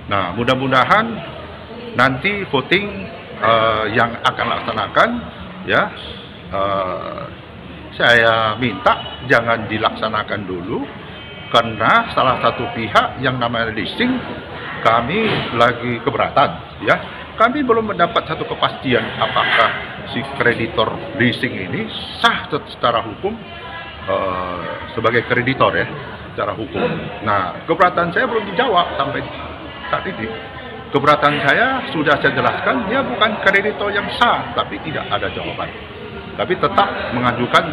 Nah, mudah-mudahan nanti voting yang akan laksanakan, ya, saya minta jangan dilaksanakan dulu, karena salah satu pihak yang namanya leasing kami lagi keberatan, ya. Kami belum mendapat satu kepastian apakah si kreditor leasing ini sah secara hukum sebagai kreditor, ya, secara hukum. Nah, keberatan saya belum dijawab sampai saat ini. Keberatan saya sudah saya jelaskan, dia bukan kreditor yang sah, tapi tidak ada jawaban. Tapi tetap mengajukan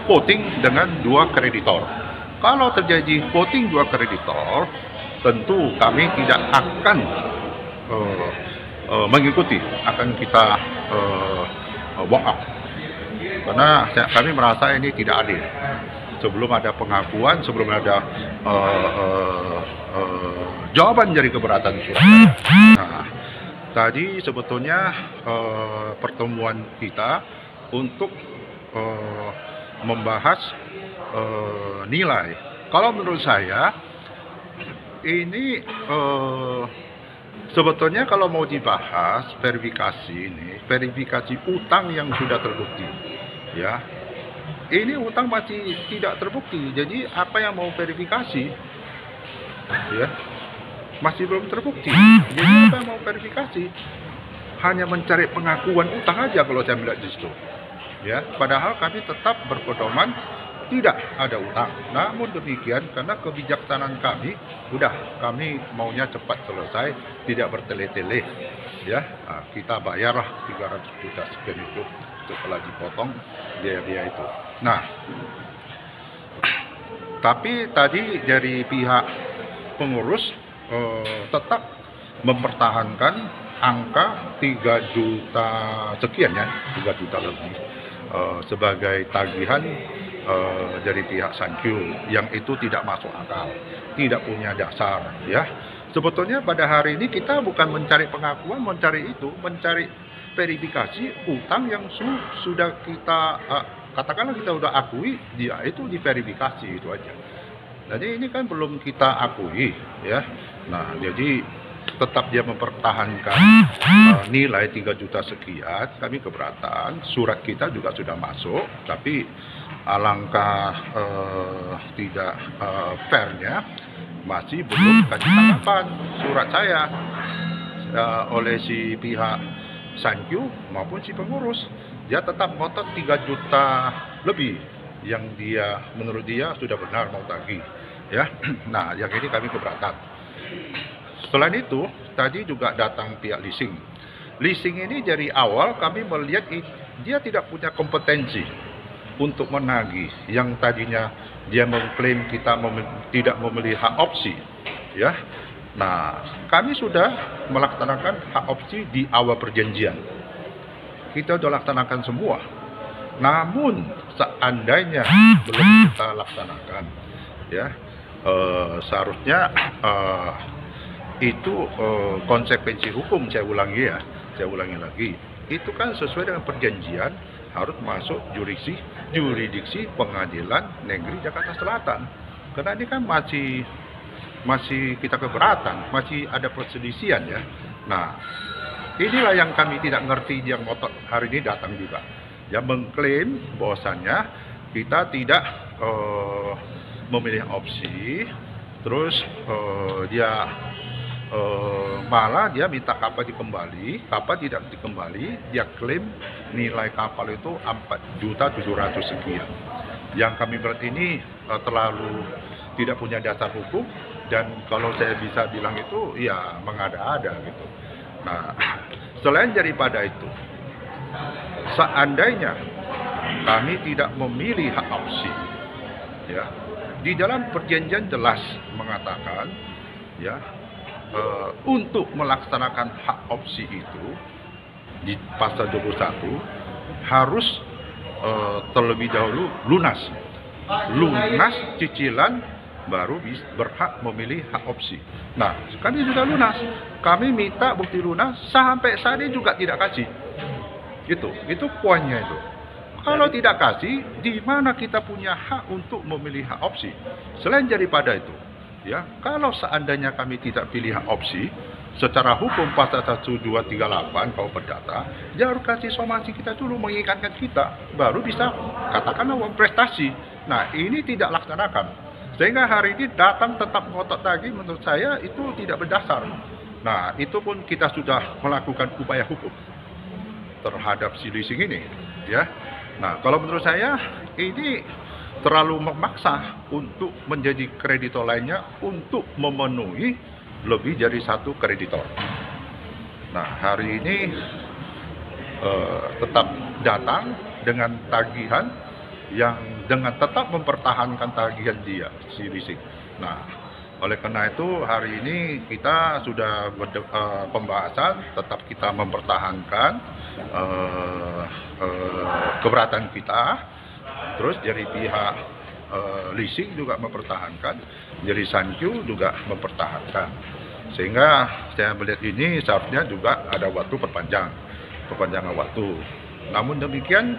voting dengan 2 kreditor. Kalau terjadi voting 2 kreditor, tentu kami tidak akan mengikuti, akan kita walk out. Karena kami merasa ini tidak adil. Sebelum ada pengakuan, sebelum ada jawaban dari keberatan surat. Nah, tadi sebetulnya pertemuan kita untuk membahas nilai. Kalau menurut saya ini sebetulnya kalau mau dibahas verifikasi ini, verifikasi utang yang sudah terbukti, ya. Ini utang masih tidak terbukti. Jadi apa yang mau verifikasi, ya, masih belum terbukti. Jadi apa yang mau verifikasi? Hanya mencari pengakuan utang aja kalau saya melihat di situ. Ya, padahal kami tetap berpedoman tidak ada utang. Namun demikian, karena kebijaksanaan kami, kami maunya cepat selesai, tidak bertele-tele. Ya, nah, kita bayarlah 300 juta sekian itu setelah dipotong biaya-biaya itu. Nah, tapi tadi dari pihak pengurus tetap mempertahankan angka 3 juta sekian, ya, 3 juta lebih sebagai tagihan dari pihak Sankyu, yang itu tidak masuk akal, tidak punya dasar, ya. Sebetulnya pada hari ini kita bukan mencari pengakuan, mencari verifikasi utang yang sudah kita katakanlah kita sudah akui, dia itu diverifikasi, itu aja. Jadi ini kan belum kita akui, ya. Nah, jadi tetap dia mempertahankan nilai 3 juta sekian, kami keberatan. Surat kita juga sudah masuk, tapi alangkah tidak fairnya masih belum kasih tanggapan surat saya oleh si pihak Sankyu maupun si pengurus. Dia tetap ngotot 3 juta lebih yang dia menurut dia sudah benar mau tagih, ya. Nah, yang ini kami keberatan. Selain itu, tadi juga datang pihak leasing. Leasing ini dari awal kami melihat dia tidak punya kompetensi untuk menagih. Yang tadinya dia mengklaim kita tidak memilih hak opsi, ya. Nah, kami sudah melaksanakan hak opsi di awal perjanjian. Kita sudah laksanakan semua. Namun seandainya belum kita laksanakan, ya, seharusnya itu konsekuensi hukum, saya ulangi lagi, itu kan sesuai dengan perjanjian harus masuk jurisdiksi pengadilan negeri Jakarta Selatan. Karena ini kan masih kita keberatan, masih ada perselisihan, ya. Nah, inilah yang kami tidak ngerti, yang ngotot hari ini datang juga, yang mengklaim bahwasannya kita tidak memilih opsi, terus dia malah dia minta kapal dikembali, kapal tidak dikembali, dia klaim nilai kapal itu 4.700.000 sekian. Yang kami berat ini terlalu tidak punya dasar hukum, dan kalau saya bisa bilang itu ya mengada-ada gitu. Nah, selain daripada itu, seandainya kami tidak memilih hak opsi, ya, di dalam perjanjian jelas mengatakan, ya, untuk melaksanakan hak opsi itu di pasal 21 harus terlebih dahulu lunas cicilan, baru berhak memilih hak opsi. Nah, kami sudah lunas, kami minta bukti lunas, sampai saat ini juga tidak kasih. Itu poinnya itu. Kalau tidak kasih, di mana kita punya hak untuk memilih hak opsi? Selain daripada itu, ya, kalau seandainya kami tidak pilih hak opsi, secara hukum pasal 1238 kalau perdata, dia harus kasih somasi kita dulu, mengingatkan kita, baru bisa katakanlah prestasi. Nah, ini tidak laksanakan. Sehingga hari ini datang tetap ngotot lagi, menurut saya itu tidak berdasar. Nah, itu pun kita sudah melakukan upaya hukum terhadap si leasing ini, ya. Nah, kalau menurut saya ini terlalu memaksa untuk menjadi kreditor lainnya untuk memenuhi lebih dari satu kreditor. Nah, hari ini tetap datang dengan tagihan yang dengan tetap mempertahankan tagihan dia, si leasing. Nah, oleh karena itu hari ini kita sudah pembahasan, tetap kita mempertahankan keberatan kita. Terus dari pihak leasing juga mempertahankan, dari Sankyu juga mempertahankan. Sehingga saya melihat ini seharusnya juga ada waktu perpanjangan waktu. Namun demikian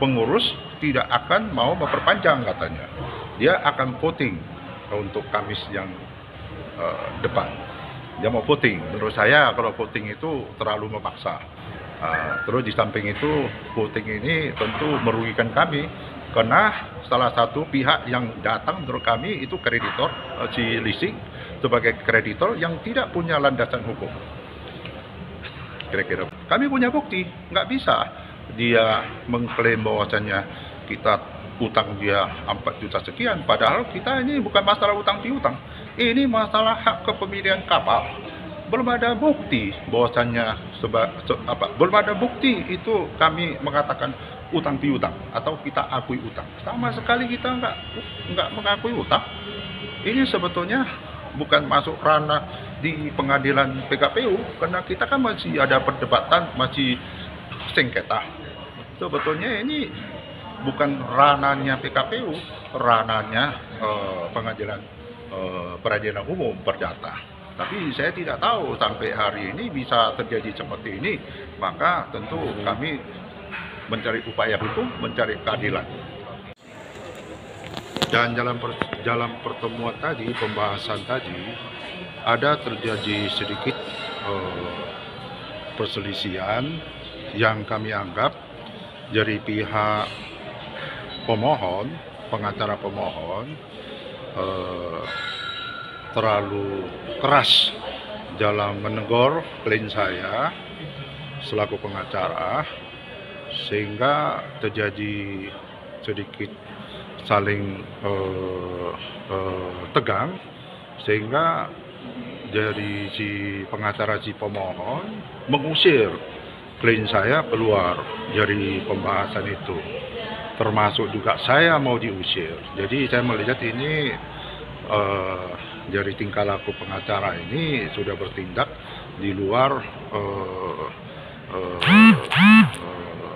pengurus tidak akan mau memperpanjang katanya. Dia akan voting untuk Kamis yang depan. Dia mau voting. Menurut saya kalau voting itu terlalu memaksa. Terus di samping itu voting ini tentu merugikan kami karena salah satu pihak yang datang menurut kami itu kreditor, si leasing sebagai kreditor yang tidak punya landasan hukum. Kira-kira kami punya bukti, nggak bisa dia mengklaim bahwasannya kita utang dia 4 juta sekian, padahal kita ini bukan masalah utang piutang, ini masalah hak kepemilikan kapal. Belum ada bukti bahwasannya belum ada bukti itu kami mengatakan utang piutang atau kita akui utang. Sama sekali kita nggak mengakui utang. Ini sebetulnya bukan masuk ranah di pengadilan PKPU karena kita kan masih ada perdebatan, masih sengketa. Sebetulnya ini bukan ranahnya PKPU, ranahnya pengadilan peradilan umum perdata. Tapi saya tidak tahu sampai hari ini bisa terjadi seperti ini, maka tentu kami mencari upaya hukum, mencari keadilan. Dan dalam pertemuan tadi, pembahasan tadi, ada terjadi sedikit perselisihan yang kami anggap dari pihak pemohon, pengacara pemohon, terlalu keras dalam menegur klien saya selaku pengacara, sehingga terjadi sedikit saling tegang, sehingga dari si pengacara si pemohon mengusir klien saya keluar dari pembahasan itu, termasuk juga saya mau diusir. Jadi saya melihat ini dari tingkah laku pengacara ini sudah bertindak di luar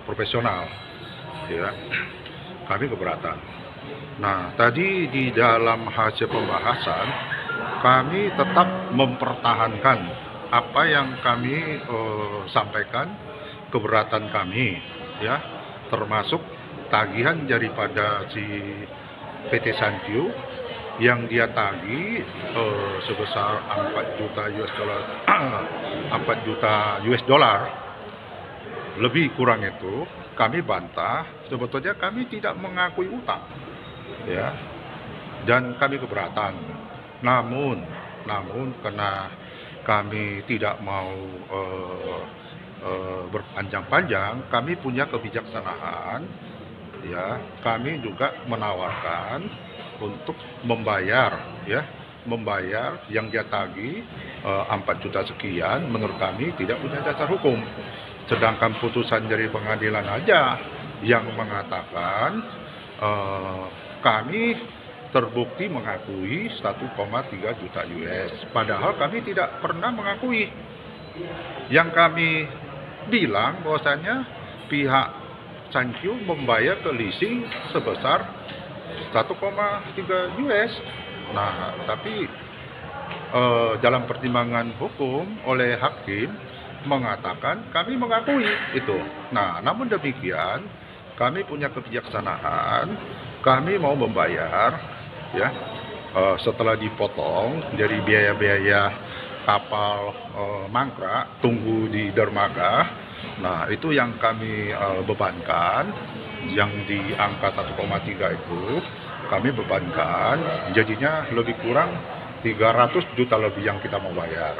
profesional, ya. Kami keberatan. Nah, tadi di dalam hasil pembahasan kami tetap mempertahankan apa yang kami sampaikan, keberatan kami, ya, termasuk tagihan daripada si PT Sankyu yang dia tagih sebesar 4 juta US dollar 4 juta US dollar lebih kurang itu. Kami bantah, sebetulnya kami tidak mengakui utang, ya, dan kami keberatan. Namun karena kami tidak mau berpanjang-panjang, kami punya kebijaksanaan, ya. Kami juga menawarkan untuk membayar yang dia tagih 4 juta sekian. Menurut kami tidak punya dasar hukum, sedangkan putusan dari pengadilan aja yang mengatakan kami terbukti mengakui 1,3 juta US, padahal kami tidak pernah mengakui. Yang kami bilang bahwasanya pihak Sankyu membayar ke leasing sebesar 1,3 US. Nah, tapi dalam pertimbangan hukum oleh hakim mengatakan kami mengakui itu. Nah, namun demikian kami punya kebijaksanaan, kami mau membayar, ya, setelah dipotong dari biaya-biaya kapal mangkrak tunggu di dermaga. Nah, itu yang kami bebankan, yang di angka 1,3 itu kami bebankan, jadinya lebih kurang 300 juta lebih yang kita mau bayar.